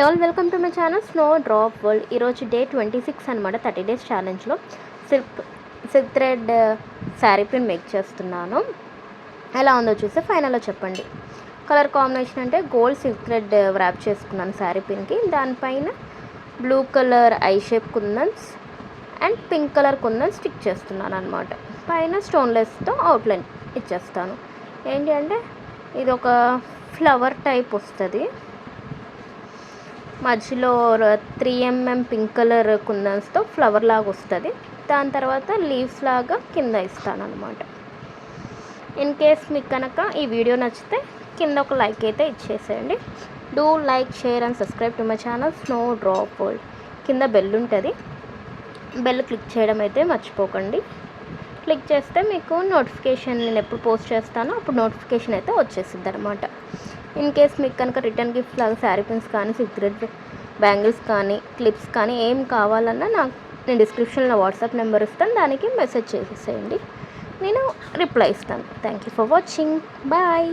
All welcome to my channel Snow Drop World. ఈరోజు day 26 అనమాట. 30 days ఛాలెంజ్లో silk thread sari pin make చేస్తున్నాను. ఎలా ఉందో చూస్తే ఫైనల్లో చెప్పండి. కలర్ కాంబినేషన్ అంటే గోల్డ్ సిల్క్ థ్రెడ్ వ్రాప్ చేసుకున్నాను శారీ పిన్కి. దానిపైన blue colour eye shape kundans and pink colour kundans stick చేస్తున్నాను అనమాట. పైన స్టోన్లెస్తో అవుట్లైన్ ఇచ్చేస్తాను. ఏంటి అంటే ఇది ఒక ఫ్లవర్ టైప్ వస్తుంది. మధ్యలో 3mm పింక్ కలర్ కుందన్స్తో ఫ్లవర్ లాగా వస్తుంది. దాని తర్వాత లీవ్స్ లాగా కింద ఇస్తాను అనమాట. ఇన్ కేస్ మీకు కనుక ఈ వీడియో నచ్చితే కింద ఒక లైక్ అయితే ఇచ్చేసేయండి. Do like, share and subscribe to my channel Snow Drop world. కింద బెల్ ఉంటుంది, బెల్ క్లిక్ చేయడం అయితే మర్చిపోకండి. క్లిక్ చేస్తే మీకు నోటిఫికేషన్, నేను ఎప్పుడు పోస్ట్ చేస్తానో అప్పుడు నోటిఫికేషన్ అయితే వచ్చేసిద్ది అనమాట. ఇన్ కేస్ మీకు కనుక రిటర్న్ గిఫ్ట్ లాగా శారీ పిన్స్ కానీ, సిల్క్ థ్రెడ్ బ్యాంగిల్స్ కానీ, క్లిప్స్ కానీ ఏం కావాలన్నా నేను డిస్క్రిప్షన్లో వాట్సాప్ నెంబర్ ఇస్తాను, దానికి మెసేజ్ చేసేసేయండి, నేను రిప్లై ఇస్తాను. Thank you for watching. Bye.